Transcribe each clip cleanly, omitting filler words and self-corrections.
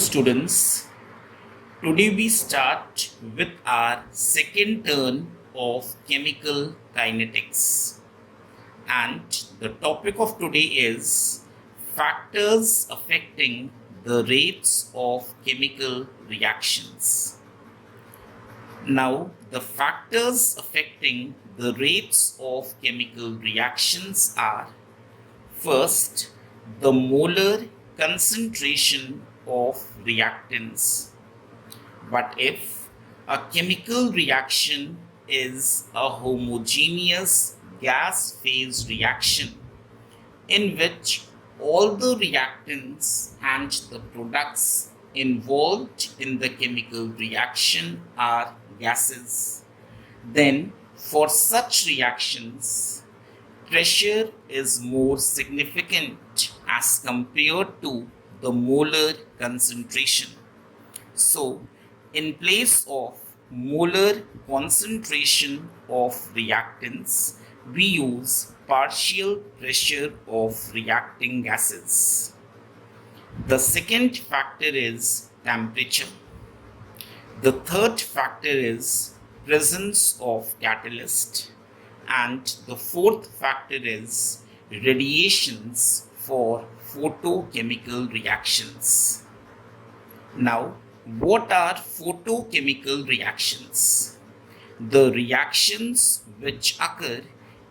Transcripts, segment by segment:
students, today we start with our second turn of chemical kinetics. And the topic of today is factors affecting the rates of chemical reactions. Now, the factors affecting the rates of chemical reactions are: first, the molar concentration of reactants. But if a chemical reaction is a homogeneous gas phase reaction in which all the reactants and the products involved in the chemical reaction are gases, then for such reactions, pressure is more significant as compared to the molar concentration. So, in place of molar concentration of reactants, we use partial pressure of reacting gases. The second factor is temperature. The third factor is presence of catalyst. And the fourth factor is radiations for photochemical reactions. Now, what are photochemical reactions? The reactions which occur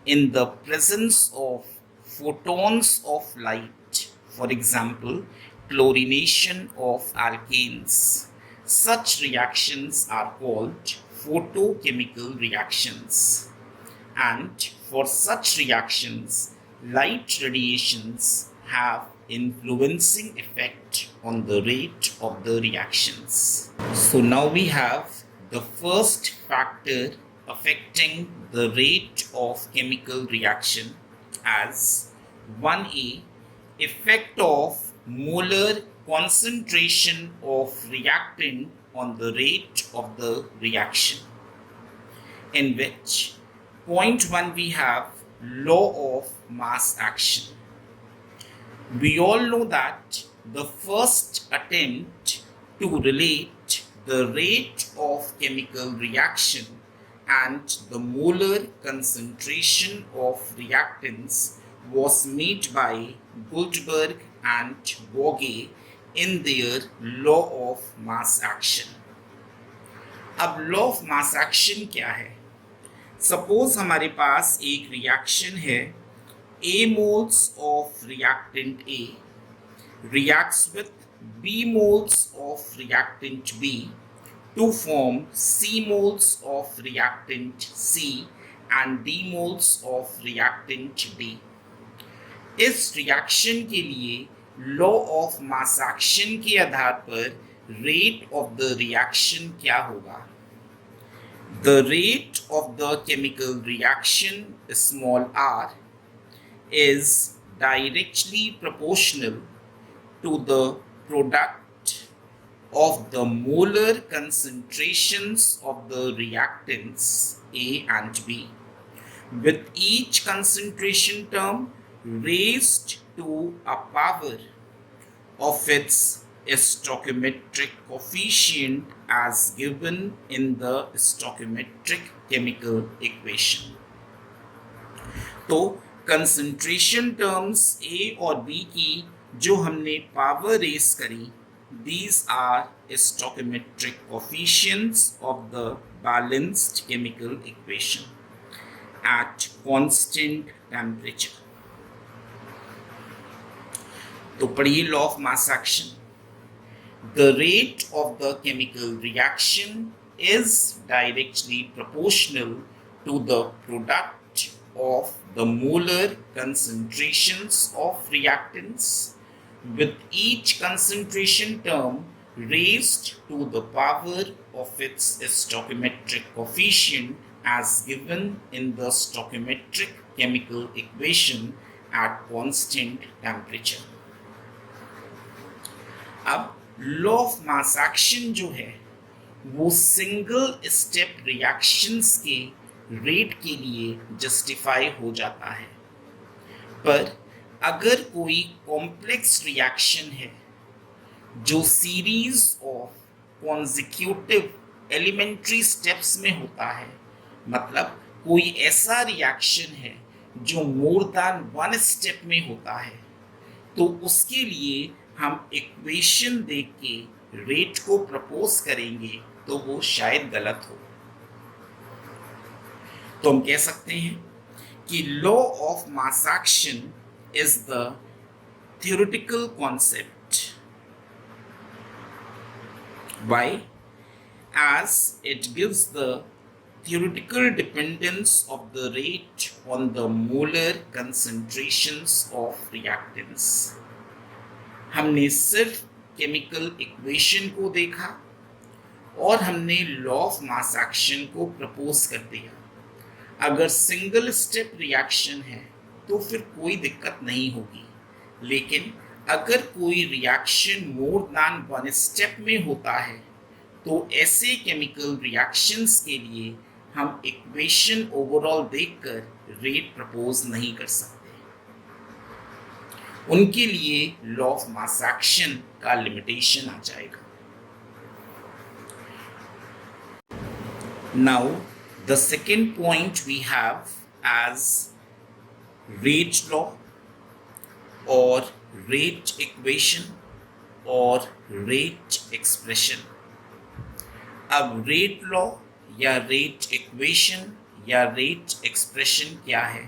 in the presence of photons of light, for example, chlorination of alkanes. Such reactions are called photochemical reactions. And for such reactions, light radiations have influencing effect on the rate of the reactions. So now we have the first factor affecting the rate of chemical reaction as 1a, effect of molar concentration of reactant on the rate of the reaction, in which point 1 we have law of mass action. We all know that the first attempt to relate the rate of chemical reaction and the molar concentration of reactants was made by Guldberg and Bogue in their law of mass action. अब law of mass action क्या है? Suppose हमारे पास एक reaction है, A moles of reactant A reacts with B moles of reactant B to form C moles of reactant C and D moles of reactant D. इस reaction के लिए law of mass action के आधार पर rate of the reaction क्या होगा? The rate of the chemical reaction small r is directly proportional to the product of the molar concentrations of the reactants A and B, with each concentration term raised to a power of its stoichiometric coefficient as given in the stoichiometric chemical equation. तो concentration terms ए और B की जो हमने power race करी, these are stoichiometric coefficients of the balanced chemical equation at constant temperature. तो पढ़िए law of mass action. The rate of the chemical reaction is directly proportional to the product of the molar concentrations of reactants, with each concentration term raised to the power of its stoichiometric coefficient as given in the stoichiometric chemical equation at constant temperature. अब law of mass action जो है वो single step reactions के rate के लिए justify हो जाता है, पर अगर कोई कॉम्प्लेक्स रिएक्शन है जो series of consecutive elementary steps में होता है, मतलब कोई ऐसा रिएक्शन है जो मोर देन वन स्टेप में होता है, तो उसके लिए हम इक्वेशन देख के रेट को प्रपोज करेंगे तो वो शायद गलत हो। तो हम कह सकते हैं कि law of mass action is the theoretical concept. Why? As it gives the theoretical dependence of the rate on the molar concentrations of reactants. हमने सिर्फ केमिकल इक्वेशन को देखा और हमने लॉ ऑफ मास एक्शन को प्रपोज कर दिया। अगर सिंगल स्टेप रिएक्शन है तो फिर कोई दिक्कत नहीं होगी, लेकिन अगर कोई reaction more than one step में होता है तो ऐसे केमिकल रिएक्शंस के लिए हम इक्वेशन ओवरऑल देखकर रेट प्रपोज नहीं कर सकते। उनके लिए लॉ ऑफ मास एक्शन का लिमिटेशन आ जाएगा। Now the second point we have as rate law और rate equation और rate expression। अब rate law या rate equation या rate expression क्या है?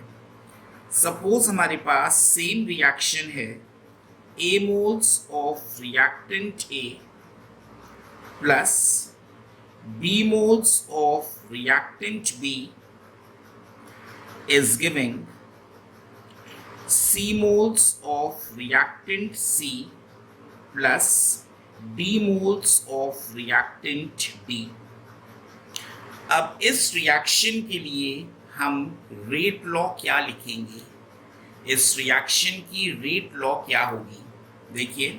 सपोज हमारे पास सेम रिएक्शन है, A moles of reactant A plus B moles of reactant B is giving C moles of reactant C plus D moles of reactant B। अब इस reaction के लिए हम रेट लॉ क्या लिखेंगे? इस रिएक्शन की रेट लॉ क्या होगी? देखिए,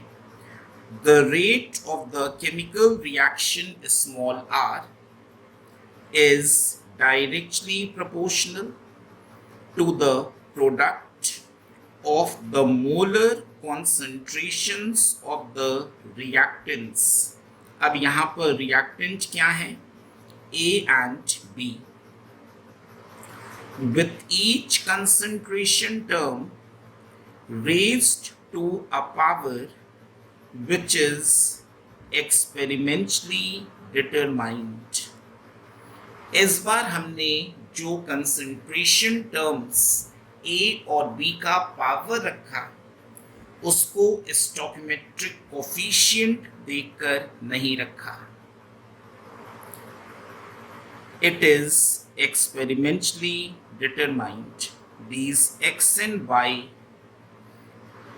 the rate of the chemical reaction small r is directly proportional to the product of the molar concentrations of the reactants। अब यहाँ पर reactant क्या है? A and B। With each concentration term raised to a power which is experimentally determined। इस बार हमने जो concentration terms A और B का पावर रखा उसको स्टोइकोमेट्रिक कोफिशिएंट देकर नहीं रखा। It is experimentally determined. These X and Y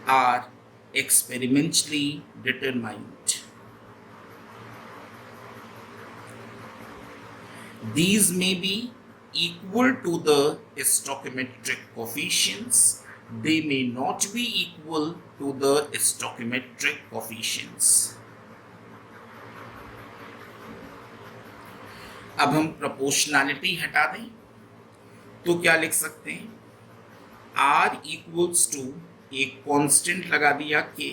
are experimentally determined. These may be equal to the stoichiometric coefficients. They may not be equal to the stoichiometric coefficients. अब हम proportionality हटा दें तो क्या लिख सकते हैं? R इक्वल्स टू एक कांस्टेंट लगा दिया K,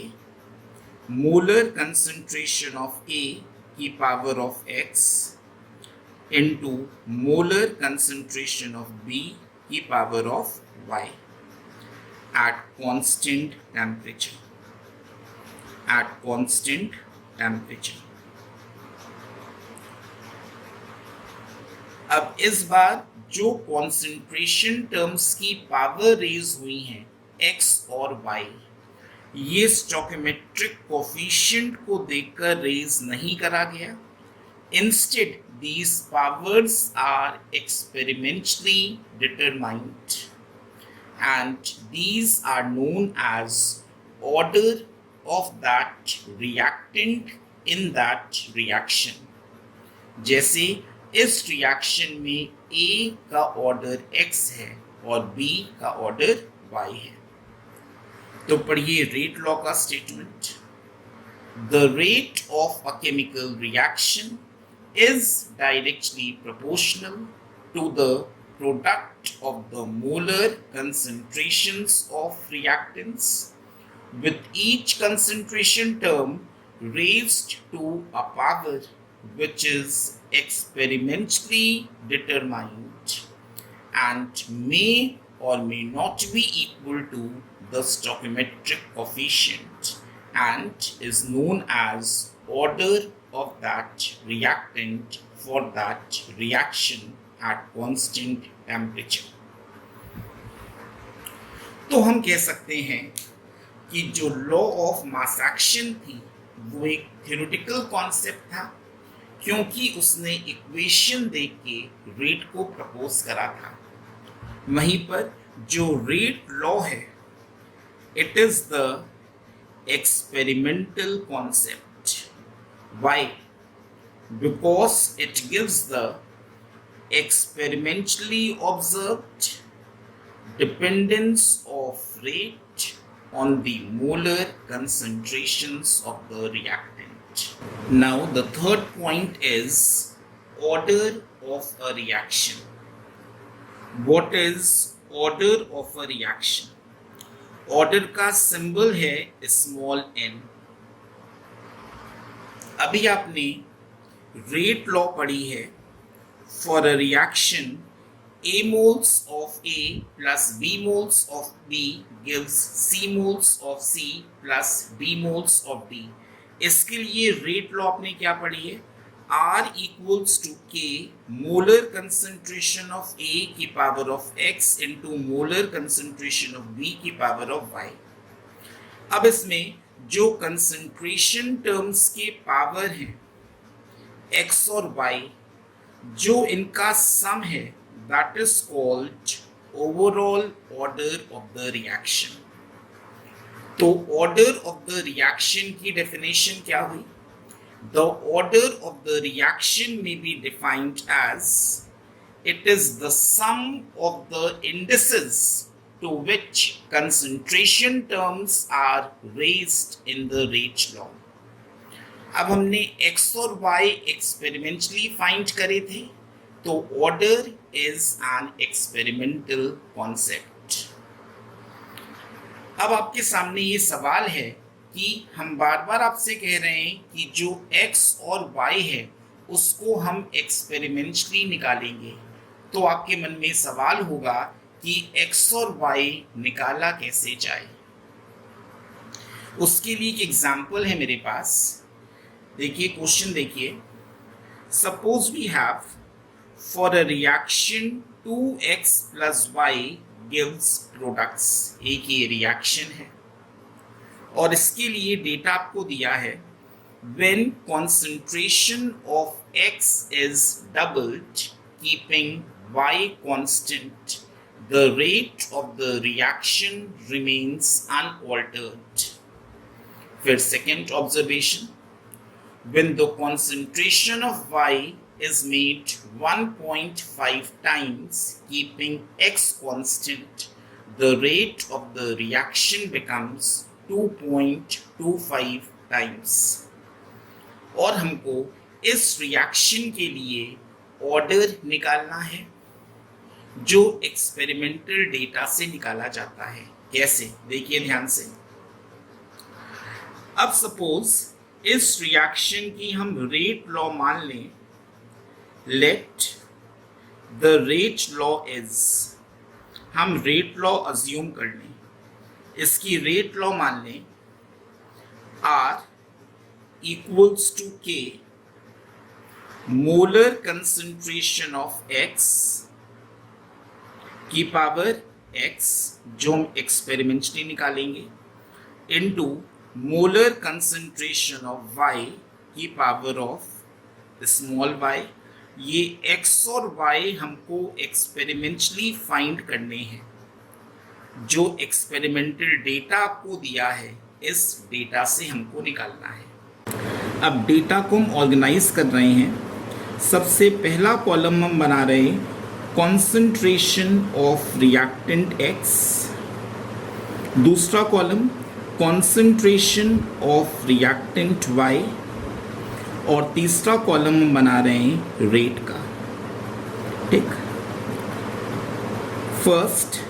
molar concentration of A की power of X into molar concentration of B की power of Y at constant temperature। at constant temperature। अब इस बार जो concentration terms की power रेज हुई हैं X और Y, ये stoichiometric coefficient को देखकर रेज नहीं करा गया। Instead, these powers are experimentally determined and these are known as order of that reactant in that reaction। जैसे इस रिएक्शन में A का ऑर्डर X है और B का ऑर्डर Y है। तो पढ़िए रेट लॉ का statement. The rate of a chemical reaction is directly proportional to the product of the molar concentrations of reactants, with each concentration term raised to a power which is experimentally determined and may or may not be equal to the stoichiometric coefficient and is known as order of that reactant for that reaction at constant temperature. तो हम कह सकते हैं कि जो law of mass action थी वो एक थ्योरेटिकल कॉन्सेप्ट था, क्योंकि उसने इक्वेशन देख के रेट को प्रपोज करा था। वहीं पर जो रेट लॉ है, it is the experimental concept. Why? Because it gives the experimentally observed dependence of rate on the molar concentrations of the reactant. Now the third point is order of a reaction. What is order of a reaction? Order का symbol है small n. अभी आपने rate law पढ़ी है। For a reaction, A moles of A plus B moles of B gives C moles of C plus D moles of D. इसके लिए rate law आपने क्या पढ़ी है? R equals to K molar concentration of A की power of X into molar concentration of B की power of Y. अब इसमें जो कंसंट्रेशन टर्म्स के पावर हैं X और Y, जो इनका सम है, that is called overall order of the reaction. तो ऑर्डर ऑफ द रिएक्शन की डेफिनेशन क्या हुई? The order of the reaction may be defined as it is the sum of the indices to which concentration terms are raised in the rate law. अब हमने x और y experimentally find करे थे, तो order is an experimental concept. अब आपके सामने ये सवाल है कि हम बार बार आपसे कह रहे हैं कि जो x और y है उसको हम एक्सपेरिमेंटली निकालेंगे, तो आपके मन में सवाल होगा कि x और y निकाला कैसे जाए। उसके लिए एक एग्जाम्पल है मेरे पास। देखिए क्वेश्चन देखिए। Suppose we have for a reaction 2x plus y gives products. एक ये रिएक्शन है और इसके लिए डेटा आपको दिया है when concentration of x is doubled keeping y constant, the rate of the reaction remains unaltered. फिर second observation, when the concentration of y is made 1.5 times keeping x constant, the rate of the reaction becomes 2.25 times. और हमको इस reaction के लिए order निकालना है जो experimental data से निकाला जाता है। कैसे? देखिए ध्यान से। अब सपोज इस रिएक्शन की हम रेट लॉ मान लें। Let the rate law is, हम रेट लॉ अज्यूम कर लें, इसकी रेट लॉ मान लें R equals to K molar concentration of X की पावर X, जो हम एक्सपेरिमेंटली निकालेंगे, into molar concentration of y की पावर ऑफ स्मॉल y। ये x और y हमको एक्सपेरिमेंटली फाइंड करने हैं। जो एक्सपेरिमेंटल डेटा आपको दिया है, इस डेटा से हमको निकालना है। अब डेटा को हम ऑर्गेनाइज कर रहे हैं। सबसे पहला कॉलम हम बना रहे हैं कॉन्सेंट्रेशन ऑफ रिएक्टेंट x, दूसरा column concentration of reactant y, और तीसरा कॉलम हम बना रहे हैं रेट का। ठीक, फर्स्ट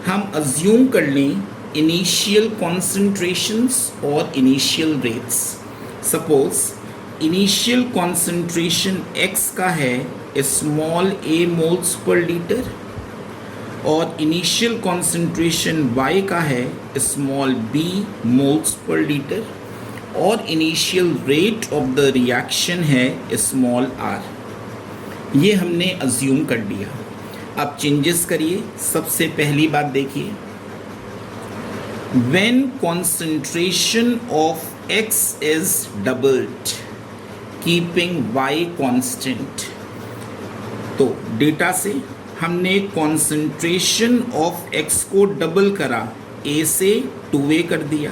हम अज्यूम कर लें इनिशियल कॉन्सेंट्रेशंस और initial rates. Suppose initial concentration x का है small a moles per litre और इनिशियल कॉन्सेंट्रेशन y का है small b moles per litre और initial rate of the reaction है स्मॉल r। ये हमने अज्यूम कर लिया। अब चेंजेस करिए। सबसे पहली बात देखिए, when concentration of x is doubled keeping y constant, तो डेटा से हमने concentration of x को डबल करा, a से 2a कर दिया।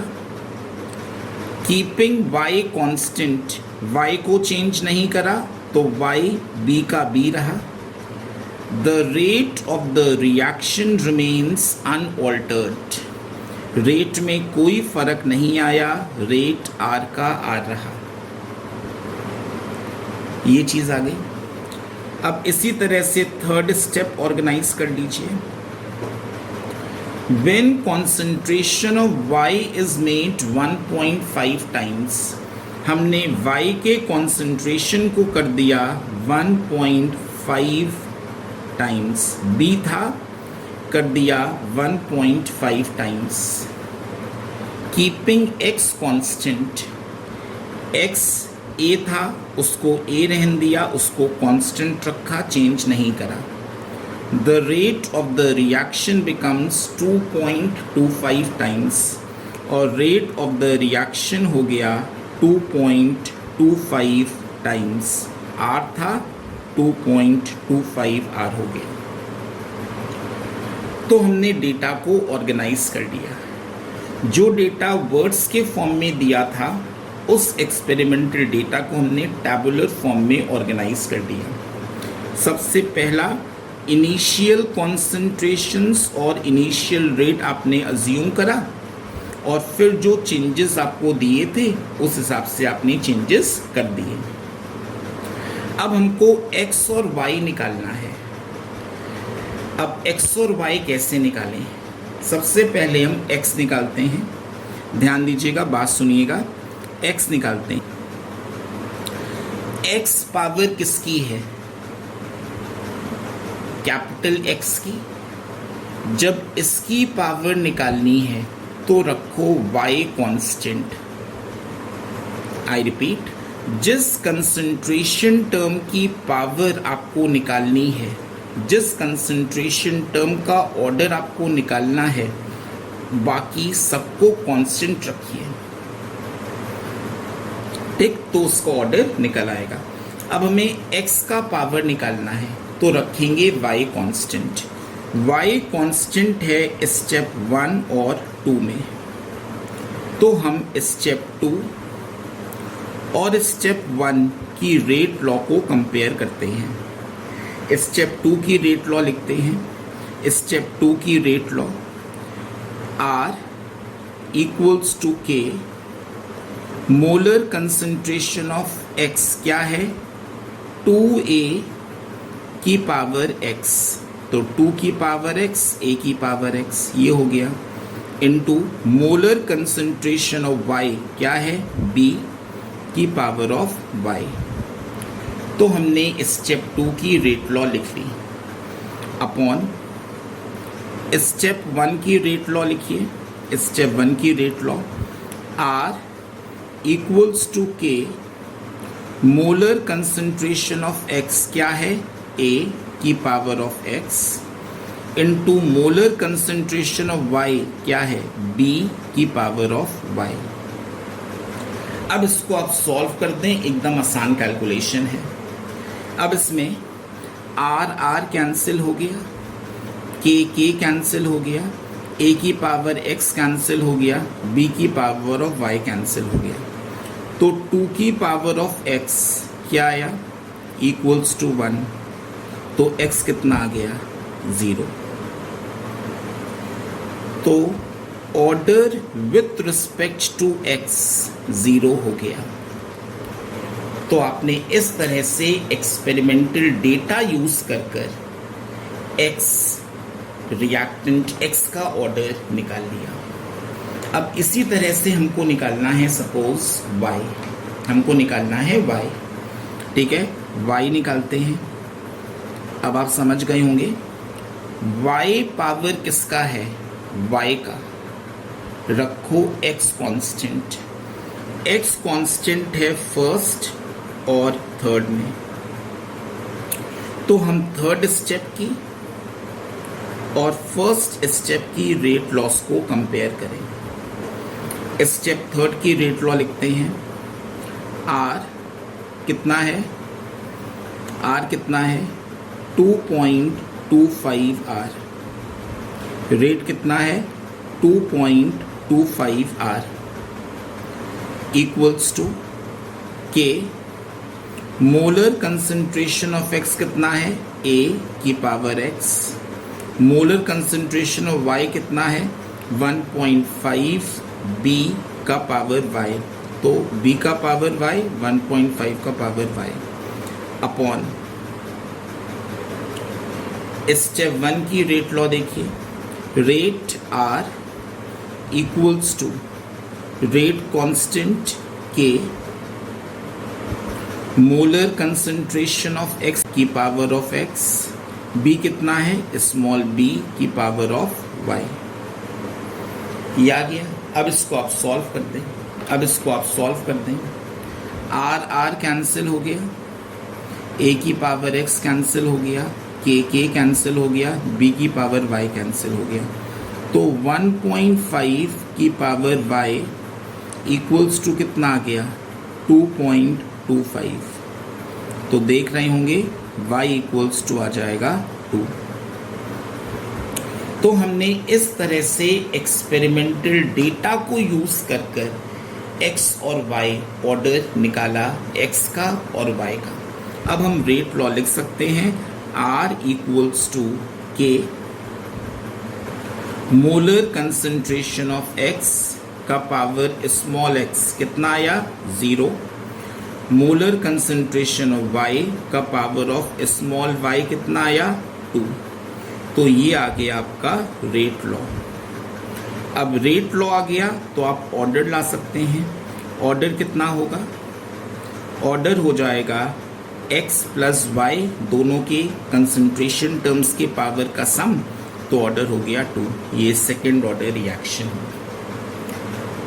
कीपिंग y constant, y को चेंज नहीं करा तो y b का b रहा। The rate of the reaction remains unaltered, rate में कोई फर्क नहीं आया, रेट r का r रहा। ये चीज आ गई। अब इसी तरह से थर्ड स्टेप ऑर्गेनाइज कर लीजिए। When concentration of y is made 1.5 times, हमने y के concentration को कर दिया 1.5 टाइम्स, b था कर दिया 1.5 times. Keeping x constant, x a था उसको a रहने दिया, उसको कांस्टेंट रखा, चेंज नहीं करा। The rate of the reaction becomes 2.25 times और रेट ऑफ द रिएक्शन हो गया 2.25 टाइम्स। r था 2.25 r हो गया। तो हमने डेटा को ऑर्गेनाइज कर लिया। जो डेटा वर्ड्स के फॉर्म में दिया था उस एक्सपेरिमेंटल डेटा को हमने टैबुलर फॉर्म में ऑर्गेनाइज कर दिया। सबसे पहला इनिशियल कॉन्सेंट्रेशंस और इनिशियल रेट आपने अज्यूम करा और फिर जो चेंजेस आपको दिए थे उस हिसाब से आपने चेंजेस कर दिए। अब हमको x और y निकालना है। अब x और y कैसे निकालें? सबसे पहले हम x निकालते हैं। ध्यान दीजिएगा, बात सुनिएगा। x निकालते हैं। x पावर किसकी है? कैपिटल X की। जब इसकी पावर निकालनी है तो रखो y कांस्टेंट। आई रिपीट, जिस कंसंट्रेशन टर्म की पावर आपको निकालनी है, जिस कंसंट्रेशन टर्म का ऑर्डर आपको निकालना है, बाकी सबको कांस्टेंट रखिए। ठीक, तो उसका ऑर्डर निकल आएगा। अब हमें x का पावर निकालना है तो रखेंगे y कांस्टेंट। y कांस्टेंट है स्टेप 1 और 2 में, तो हम स्टेप 2 और स्टेप 1 की रेट लॉ को कंपेयर करते हैं। स्टेप 2 की रेट लॉ लिखते हैं। स्टेप 2 की rate law R equals to K, molar concentration of X क्या है? 2A की पावर x, तो 2 की पावर x, a की पावर x, ये हो गया, into molar concentration of y क्या है? b की पावर ऑफ y। तो हमने स्टेप 2 की रेट लॉ लिख ली अपॉन स्टेप 1 की रेट लॉ लिखिए। स्टेप 1 की rate law R equals to K, molar concentration of x क्या है? a की power of x into molar concentration of y क्या है? b की पावर ऑफ y। अब इसको आप सॉल्व कर दें, एकदम आसान कैलकुलेशन है। अब इसमें r कैंसिल हो गया, k कैंसिल हो गया, a की पावर x कैंसिल हो गया, b की पावर ऑफ y कैंसिल हो गया। तो 2 की पावर ऑफ x क्या आया? इक्वल्स टू 1, तो x कितना आ गया? 0। तो order with respect to x 0 हो गया। तो आपने इस तरह से एक्सपेरिमेंटल डेटा यूज कर x रिएक्टेंट x का ऑर्डर निकाल लिया। अब इसी तरह से हमको निकालना है सपोज y। हमको निकालना है y, ठीक है। y निकालते हैं। अब आप समझ गए होंगे y पावर किसका है, y का। रखो x कांस्टेंट, x कांस्टेंट है फर्स्ट और थर्ड में, तो हम थर्ड स्टेप की और फर्स्ट स्टेप की रेट लॉस को कंपेयर करें। स्टेप थर्ड की रेट लॉ लिखते हैं। r कितना है, r कितना है 2.25 r, रेट कितना है 2.25 r equals to k। Molar concentration of x कितना है a की power x, molar concentration of y कितना है 1.5 b का पावर y, तो b का पावर y 1.5 का पावर y अपॉन स्टेप 1 की रेट लॉ देखिए, rate r equals to rate constant k, molar concentration of x की पावर ऑफ x, b कितना है स्मॉल b की पावर ऑफ y। ये आ गया। अब इसको आप सॉल्व कर दें, r r कैंसिल हो गया, a की पावर x कैंसिल हो गया, k कैंसिल हो गया, b की पावर y कैंसिल हो गया, तो 1.5 की पावर y इक्वल्स टू कितना आ गया 2.25। तो देख रहे होंगे y इक्वल्स टू आ जाएगा 2। तो हमने इस तरह से एक्सपेरिमेंटल डेटा को यूज कर x और y ऑर्डर निकाला, x का और y का। अब हम रेट लॉ लिख सकते हैं, r equals to k, molar concentration of x का पावर स्मॉल x कितना आया 0, मोलर कंसंट्रेशन ऑफ y का पावर ऑफ स्मॉल y कितना आया 2। तो ये आ गया आपका रेट लॉ। अब रेट लॉ आ गया तो आप ऑर्डर ला सकते हैं। ऑर्डर कितना होगा, ऑर्डर हो जाएगा x प्लस y दोनों के कंसंट्रेशन टर्म्स के पावर का सम, तो ऑर्डर हो गया 2। ये सेकेंड ऑर्डर रिएक्शन।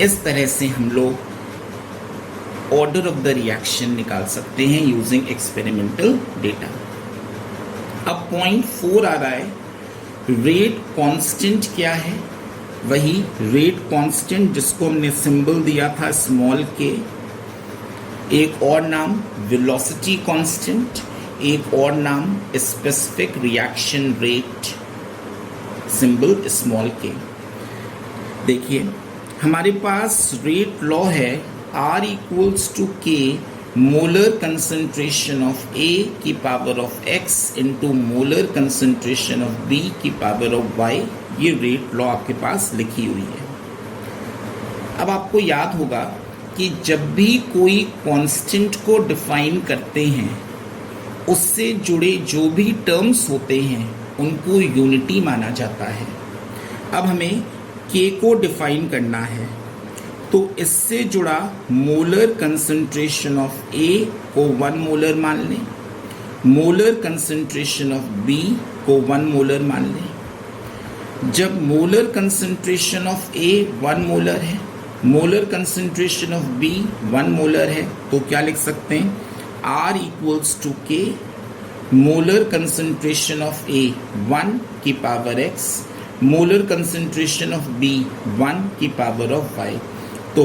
इस तरह से हम लोग ऑर्डर ऑफ द रिएक्शन निकाल सकते हैं यूजिंग एक्सपेरिमेंटल डेटा। अब पॉइंट 4 आ रहा है, रेट कांस्टेंट क्या है, वही रेट कांस्टेंट जिसको हमने सिंबल दिया था स्मॉल के, एक और नाम वेलोसिटी कांस्टेंट, एक और नाम specific reaction rate, symbol small k. देखिए हमारे पास रेट लॉ है R equals to K molar concentration of A की power of X into molar concentration of B की पावर ऑफ Y। ये रेट लॉ आपके पास लिखी हुई है। अब आपको याद होगा कि जब भी कोई कांस्टेंट को डिफाइन करते हैं, उससे जुड़े जो भी टर्म्स होते हैं उनको यूनिटी माना जाता है। अब हमें K को डिफाइन करना है, तो इससे जुड़ा मोलर कंसंट्रेशन ऑफ A को 1 मोलर मान लें, मोलर कंसंट्रेशन ऑफ B को 1 मोलर मान लें। जब molar concentration of A 1 molar है, molar concentration of B 1 molar है, तो क्या लिख सकते हैं R equals to K molar concentration of A 1 की power X, molar concentration of B 1 की पावर ऑफ Y। तो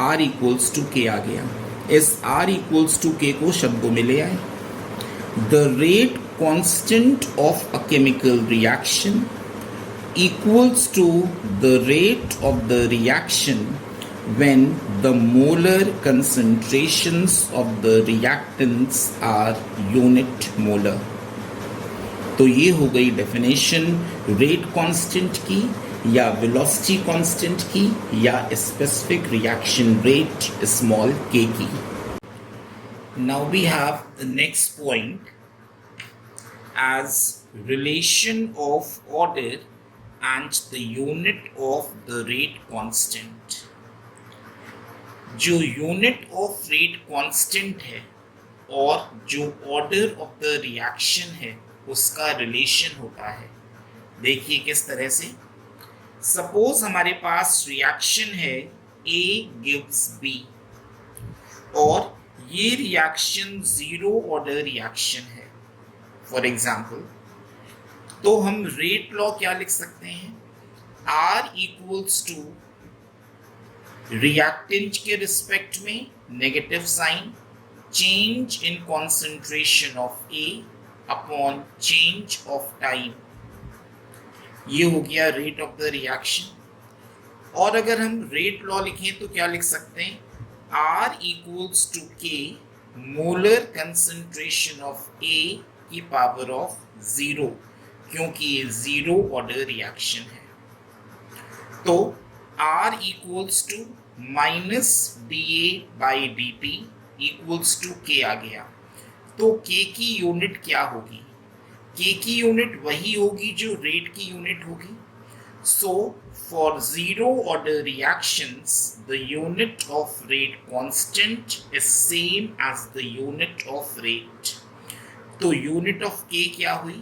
R इक्वल्स टू K आ गया। इस R इक्वल्स टू K को शब्दों में ले आए। The rate constant of a chemical reaction equals to the rate of the reaction when the molar concentrations of the reactants are unit molar। तो ये हो गई डेफिनेशन रेट कांस्टेंट की, या वेलोसिटी कांस्टेंट की, या specific reaction rate small k की। Now we have the next point as relation of order and the unit of the rate constant। जो यूनिट ऑफ रेट कांस्टेंट है और जो order of the reaction है उसका relation होता है। देखिए किस तरह से, सपोज हमारे पास रिएक्शन है A गिव्स B और ये रिएक्शन जीरो ऑर्डर रिएक्शन है फॉर एग्जाम्पल, तो हम रेट लॉ क्या लिख सकते हैं, R इक्वल्स टू रिएक्टेंट के रिस्पेक्ट में negative sign change in concentration of A upon change of time, ये हो गया रेट ऑफ द रिएक्शन। और अगर हम रेट लॉ लिखें तो क्या लिख सकते हैं, R equals to K molar concentration of A की पावर ऑफ जीरो, क्योंकि ये जीरो ऑर्डर रिएक्शन है। तो R equals to minus DA/dt equals to K आ गया। तो K की यूनिट क्या होगी, K की यूनिट वही होगी जो रेट की यूनिट होगी। So for zero order reactions, the unit of rate constant is same as the unit of rate. तो unit of K क्या हुई,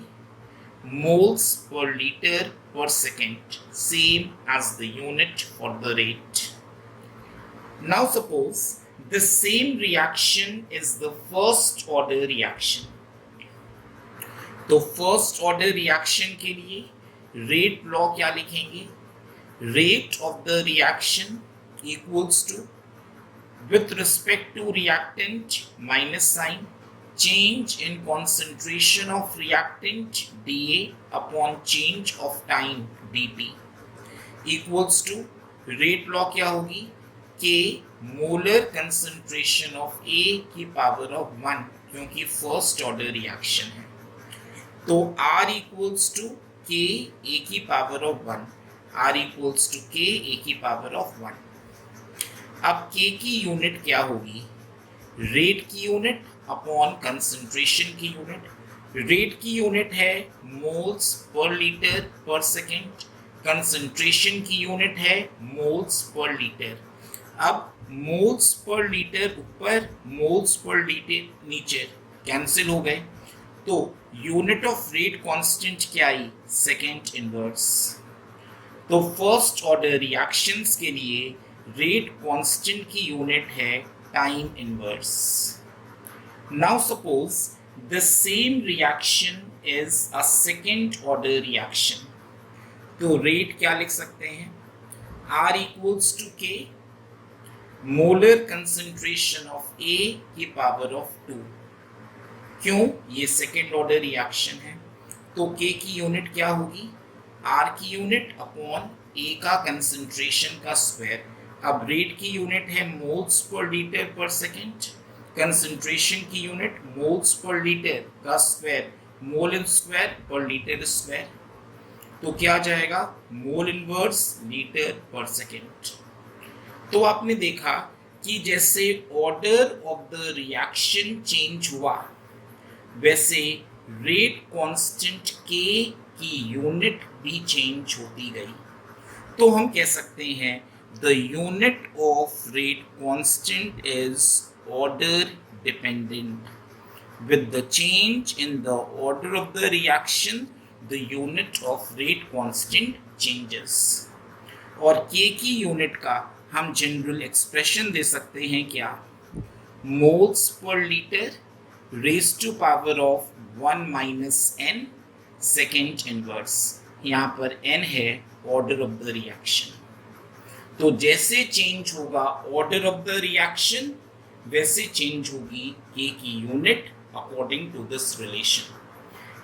moles per liter per second, same as the unit for the rate. Now suppose the same reaction is the first order reaction. तो first order reaction के लिए rate law क्या लिखेंगे, rate of the reaction equals to with respect to reactant minus sign change in concentration of reactant DA upon change of time DT equals to rate law क्या होगी, K molar concentration of A की power of 1, क्योंकि first order reaction है। तो R equals to K A की power of 1, R equals to K A की power of 1। अब K की यूनिट क्या होगी, रेट की यूनिट अपॉन कंसंट्रेशन की यूनिट। रेट की यूनिट है मोल्स पर लीटर पर सेकेंड, कंसंट्रेशन की यूनिट है मोल्स पर लीटर। अब मोल्स पर लीटर ऊपर, मोल्स पर लीटर नीचे कैंसिल हो गए, तो यूनिट ऑफ रेट कांस्टेंट क्या आई, सेकेंड इनवर्स। तो फर्स्ट ऑर्डर रिएक्शंस के लिए रेट कांस्टेंट की यूनिट है time inverse. Now suppose the same reaction is a second order reaction, तो रेट क्या लिख सकते हैं, R equals to K molar concentration of A की पावर ऑफ 2, क्यों, ये सेकेंड ऑर्डर रिएक्शन है। तो K की यूनिट क्या होगी, R की यूनिट अपॉन A का कंसंट्रेशन का स्क्वायर। अब रेट की यूनिट है मोल्स पर लीटर पर सेकेंड, कंसंट्रेशन की यूनिट मोल्स पर लीटर का स्क्वायर, मोल इन स्क्वायर पर लीटर स्क्वायर, तो क्या आ जाएगा, मोल इनवर्स लीटर पर सेकेंड। तो आपने देखा कि जैसे order of the reaction change हुआ, वैसे रेट कांस्टेंट K की यूनिट भी चेंज होती गई। तो हम कह सकते हैं the unit of rate constant is order dependent, with the change in the order of the reaction the unit of rate constant changes। और K की यूनिट का हम जनरल एक्सप्रेशन दे सकते हैं क्या, moles per litre raise to power of 1 minus n second inverse, यहाँ पर n है ऑर्डर ऑफ द रिएक्शन। तो जैसे चेंज होगा ऑर्डर ऑफ द रिएक्शन, वैसे चेंज होगी K की unit according to this relation.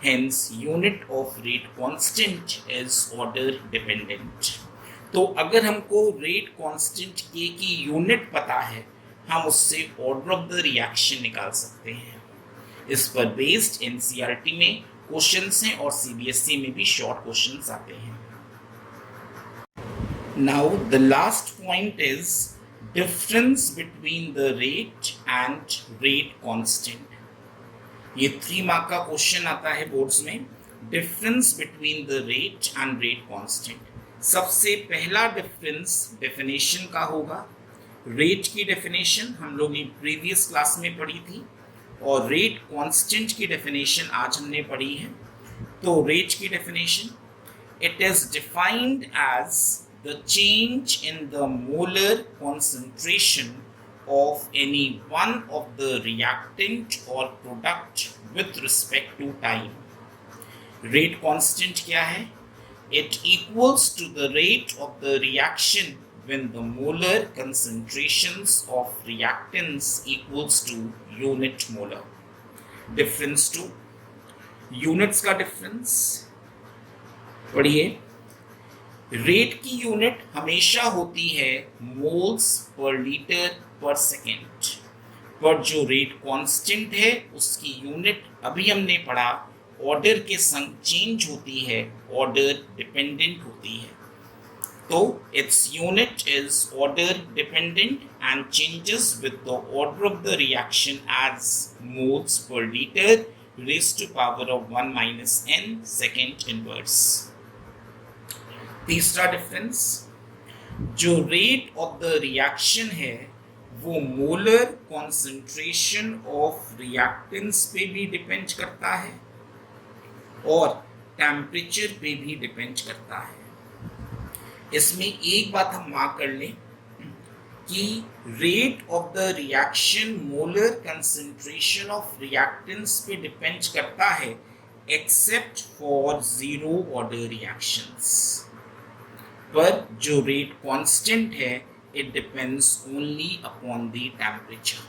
Hence unit of rate constant is order dependent। तो अगर हमको रेट कांस्टेंट K की यूनिट पता है, हम उससे ऑर्डर ऑफ द रिएक्शन निकाल सकते हैं। इस पर बेस्ड NCERT में क्वेश्चंस हैं और CBSE में भी शॉर्ट क्वेश्चंस आते हैं। Now the last point is difference between the rate and rate constant। ये 3 मार्क का क्वेश्चन आता है बोर्ड्स में, difference between the rate and rate constant. सबसे पहला डिफरेंस डेफिनेशन का होगा, रेट की डेफिनेशन हम लोग ने प्रीवियस क्लास में पढ़ी थी और रेट कांस्टेंट की डेफिनेशन आज हमने पढ़ी है। तो रेट की definition, it is defined as the change in the molar concentration of any one of the reactant or product with respect to time. Rate constant क्या है? It equals to the rate of the reaction when the molar concentrations of reactants equals to unit molar. Difference to units का difference पढ़िए। Rate की unit हमेशा होती है moles per litre पर second, पर जो रेट कांस्टेंट है उसकी यूनिट अभी हमने पढ़ा ऑर्डर के संग चेंज होती है, ऑर्डर डिपेंडेंट होती है। तो its unit is order dependent and changes with the order of the reaction as moles per litre raised to power of 1 - n second inverse. तीसरा डिफरेंस, जो रेट ऑफ द रिएक्शन है वो molar concentration of reactants पे भी depend करता है और temperature पे भी डिपेंड करता है। इसमें एक बात हम मार्क कर लें कि rate of the reaction molar concentration of reactants पे डिपेंड करता है except for zero order reactions, पर जो रेट कांस्टेंट है it depends only upon the temperature.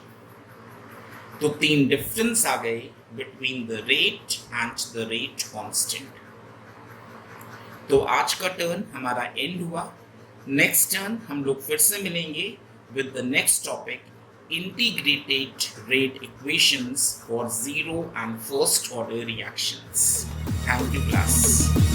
तो तीन डिफरेंस आ गए between the rate and the rate constant. तो आज का टर्न हमारा एंड हुआ। नेक्स्ट टर्न हम लोग फिर से मिलेंगे with the next topic, integrated rate equations for zero and first order reactions. Thank you class.